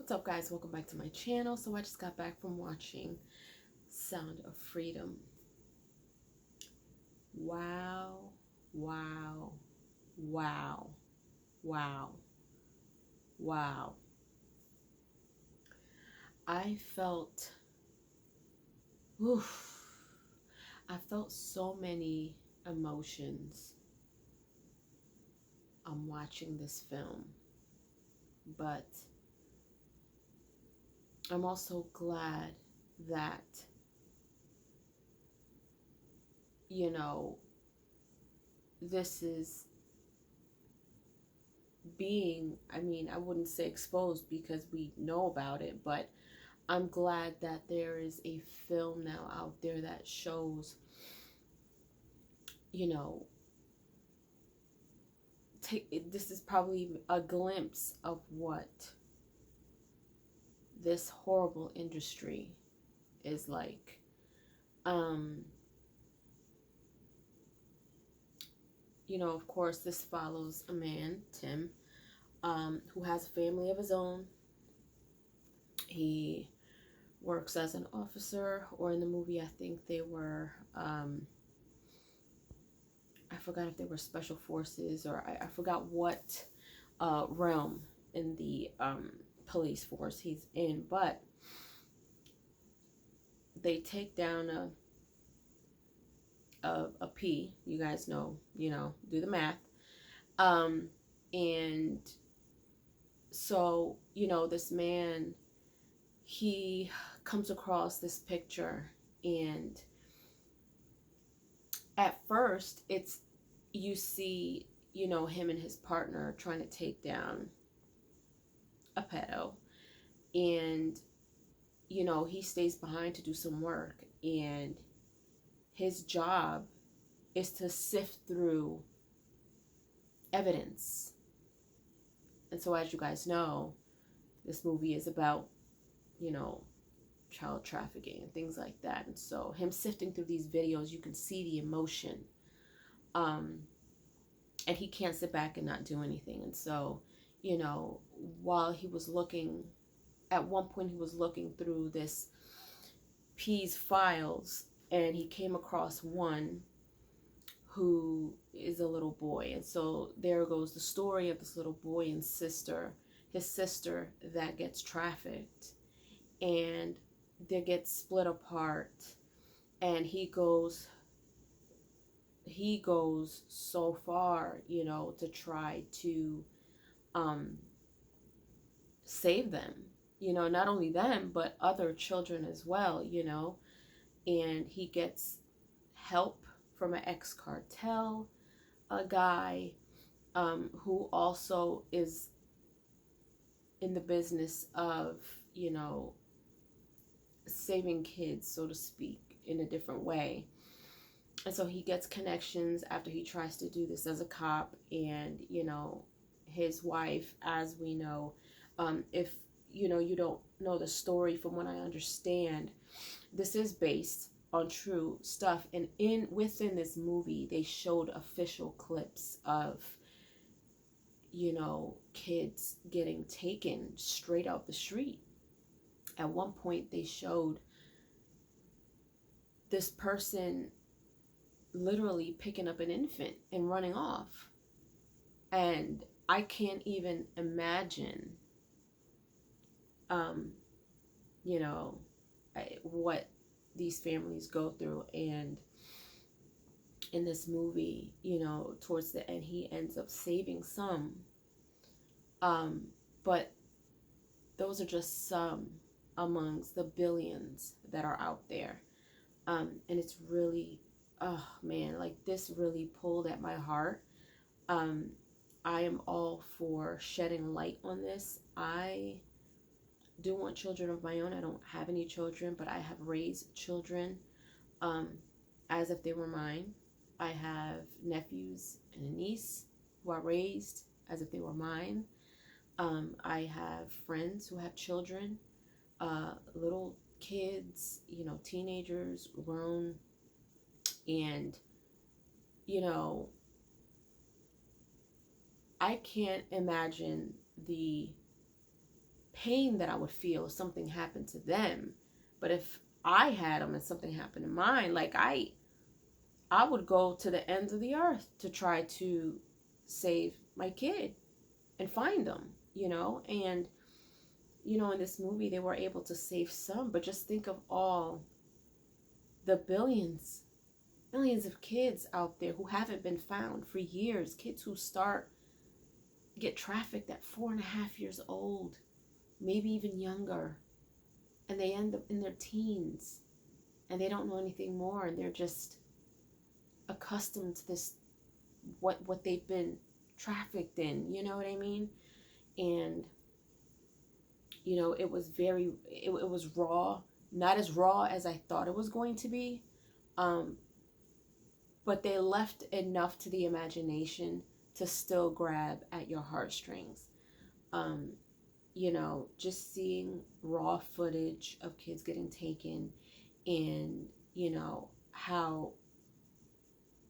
What's up, guys? Welcome back to my channel. So I just got back from watching Sound of Freedom. Wow, wow, wow, wow, wow. I felt, I felt so many emotions watching this film, but I'm also glad that, this is being, I wouldn't say exposed because we know about it, but I'm glad that there is a film now out there that shows, this is probably a glimpse of what this horrible industry is like. Of course, this follows a man, Tim, who has a family of his own. He works as an officer, or in the movie, I think they were, I forgot if they were special forces, or I forgot what realm in the police force he's in, but they take down a P. You guys know, do the math. And so, this man, he comes across this picture, and at first you see, him and his partner trying to take down a pedo, and he stays behind to do some work, and his job is to sift through evidence. And so, as you guys know, this movie is about, child trafficking and things like that. And so him sifting through these videos, you can see the emotion. And he can't sit back and not do anything. And so, while he was looking, at one point he was looking through this P's files, and he came across one who is a little boy. And so there goes the story of this little boy and his sister that gets trafficked, and they get split apart, and he goes so far, to try to save them, not only them, but other children as well, and he gets help from an ex-cartel guy who also is in the business of, saving kids, so to speak, in a different way. And so he gets connections after he tries to do this as a cop. And, his wife, as we know, if, you don't know the story, from what I understand, this is based on true stuff. And within this movie, they showed official clips of, kids getting taken straight out the street. At one point, they showed this person literally picking up an infant and running off. And I can't even imagine, what these families go through. And in this movie, towards the end, he ends up saving some. But those are just some amongst the billions that are out there. And it's really, oh man, like, this really pulled at my heart. I am all for shedding light on this. I do want children of my own. I don't have any children, but I have raised children as if they were mine. I have nephews and a niece who I raised as if they were mine. I have friends who have children, little kids, teenagers, grown, and, I can't imagine the pain that I would feel if something happened to them. But if I had them and something happened to mine, like I would go to the ends of the earth to try to save my kid and find them, and in this movie they were able to save some, but just think of all the millions of kids out there who haven't been found for years, kids who get trafficked at 4.5 years old, maybe even younger, and they end up in their teens and they don't know anything more, and they're just accustomed to this, what they've been trafficked in, you know what I mean? And it was it was raw, not as raw as I thought it was going to be, but they left enough to the imagination to still grab at your heartstrings. Just seeing raw footage of kids getting taken, and how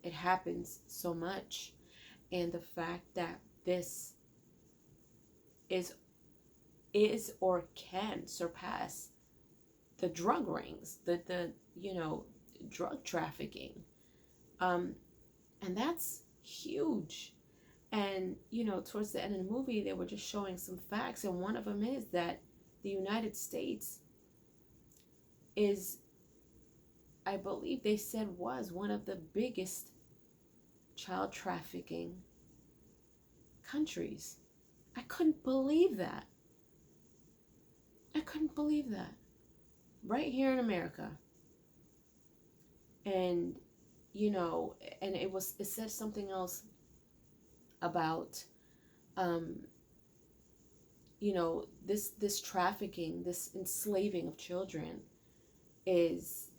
it happens so much, and the fact that this is or can surpass the drug rings, the drug trafficking, and that's huge. And towards the end of the movie, they were just showing some facts, and one of them is that the United States is, I believe they said, was one of the biggest child trafficking countries. I couldn't believe that. Right here in America. And and it said something else about this trafficking, this enslaving of children is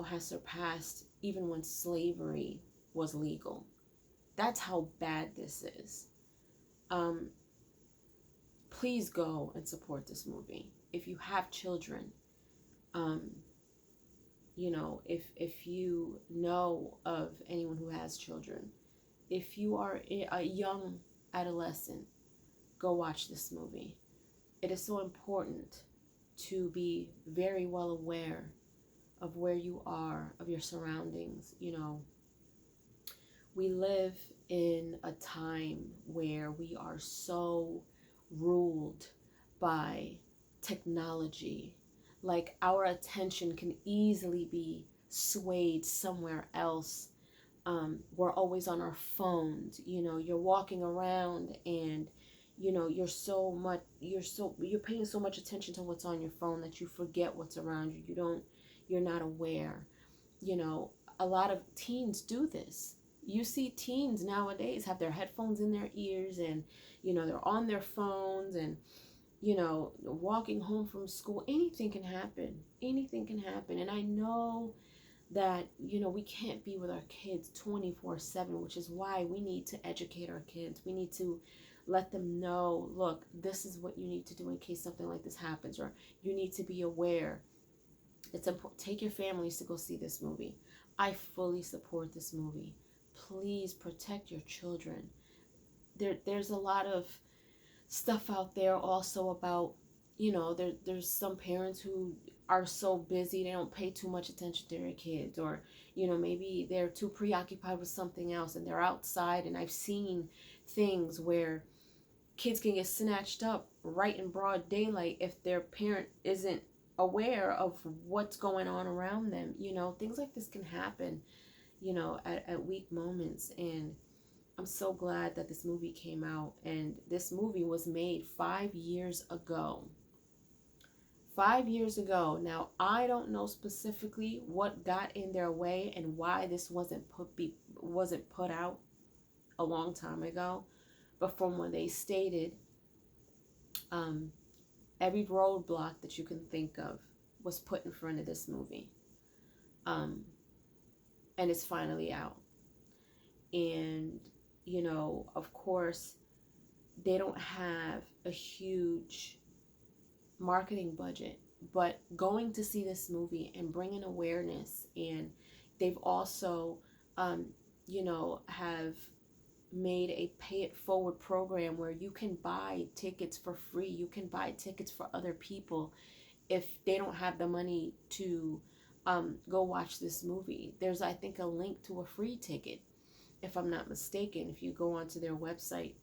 has surpassed even when slavery was legal. That's how bad this is. Please go and support this movie if you have children. If you know of anyone who has children, if you are a young adolescent, go watch this movie. It is so important to be very well aware of where you are, of your surroundings. We live in a time where we are so ruled by technology. Like, our attention can easily be swayed somewhere else. We're always on our phones. You're walking around and you're paying so much attention to what's on your phone that you forget what's around you. You're not aware. A lot of teens do this. You see teens nowadays have their headphones in their ears, and they're on their phones, and walking home from school. Anything can happen. And I know that we can't be with our kids 24/7, which is why we need to educate our kids. We need to let them know, look, this is what you need to do in case something like this happens, or you need to be aware. It's important. Take your families to go see this movie. I fully support this movie. Please protect your children. There's a lot of stuff out there also about, there's some parents who are so busy they don't pay too much attention to their kids, or maybe they're too preoccupied with something else and they're outside. And I've seen things where kids can get snatched up right in broad daylight if their parent isn't aware of what's going on around them. Things like this can happen at weak moments. And I'm so glad that this movie came out. And this movie was made 5 years ago. 5 years ago. Now, I don't know specifically what got in their way and why this wasn't put out a long time ago. But from what they stated, every roadblock that you can think of was put in front of this movie. And it's finally out. And of course, they don't have a huge marketing budget, but going to see this movie and bringing awareness, and they've also, have made a pay it forward program where you can buy tickets for free. You can buy tickets for other people if they don't have the money to go watch this movie. There's, I think, a link to a free ticket, if I'm not mistaken. If you go onto their website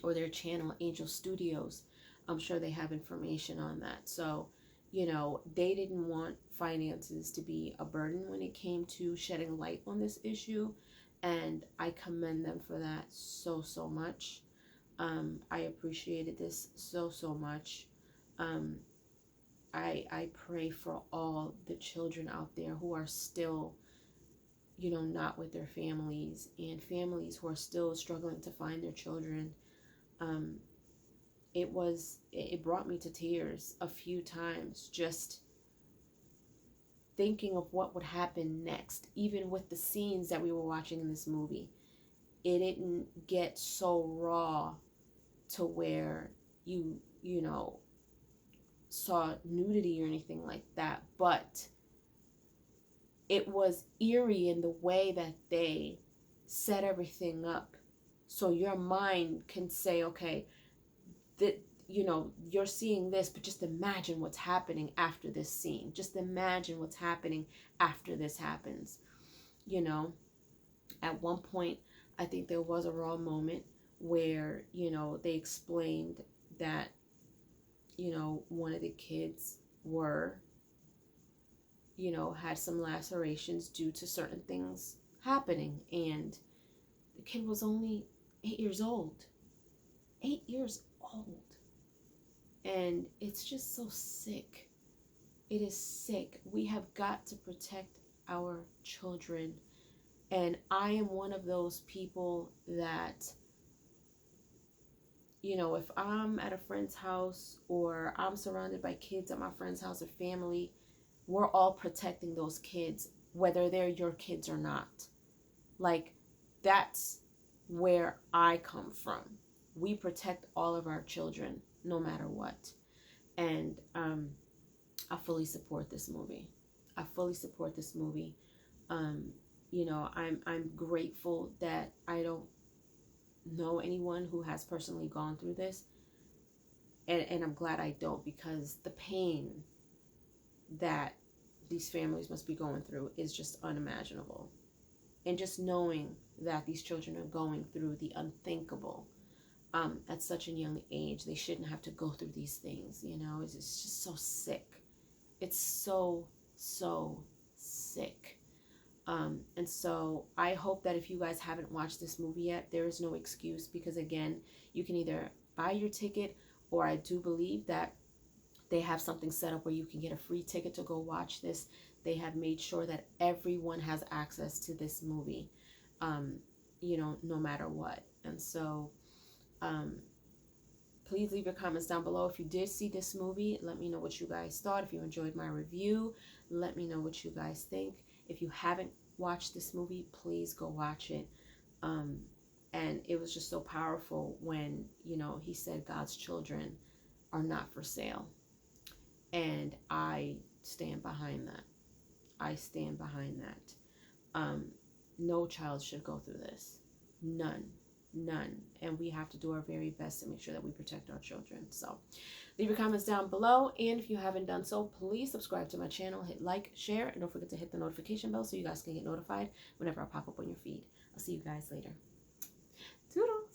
or their channel, Angel Studios, I'm sure they have information on that. So, you know, they didn't want finances to be a burden when it came to shedding light on this issue. And I commend them for that so, so much. I appreciated this so, so much. I pray for all the children out there who are still, you know, not with their families, and families who are still struggling to find their children. It brought me to tears a few times, just thinking of what would happen next. Even with the scenes that we were watching in this movie, it didn't get so raw to where you know, saw nudity or anything like that, but it was eerie in the way that they set everything up, so your mind can say, okay, that, you know, you're seeing this, but just imagine what's happening after this scene. Just imagine what's happening after this happens. You know, at one point, I think there was a raw moment where, you know, they explained that, you know, one of the kids had some lacerations due to certain things happening, and the kid was only 8 years old. 8 years old. And it's just so sick. It is sick. We have got to protect our children. And I am one of those people that, you know, if I'm at a friend's house or I'm surrounded by kids at my friend's house or family, we're all protecting those kids, whether they're your kids or not. Like, that's where I come from. We protect all of our children, no matter what. And I fully support this movie. I fully support this movie. You know, I'm grateful that I don't know anyone who has personally gone through this. And I'm glad I don't, because the pain that these families must be going through is just unimaginable. And just knowing that these children are going through the unthinkable at such a young age, they shouldn't have to go through these things, you know. It's just so sick. It's so, so sick. And so I hope that if you guys haven't watched this movie yet, there is no excuse, because again, you can either buy your ticket, or I do believe that they have something set up where you can get a free ticket to go watch this. They have made sure that everyone has access to this movie, you know, no matter what. And so please leave your comments down below. If you did see this movie, let me know what you guys thought. If you enjoyed my review, let me know what you guys think. If you haven't watched this movie, please go watch it. And it was just so powerful when, you know, he said God's children are not for sale. And I stand behind that. I stand behind that. No child should go through this. None. And we have to do our very best to make sure that we protect our children. So leave your comments down below, and if you haven't done so, please subscribe to my channel, hit like, share, and don't forget to hit the notification bell so you guys can get notified whenever I pop up on your feed. I'll see you guys later. Toodles.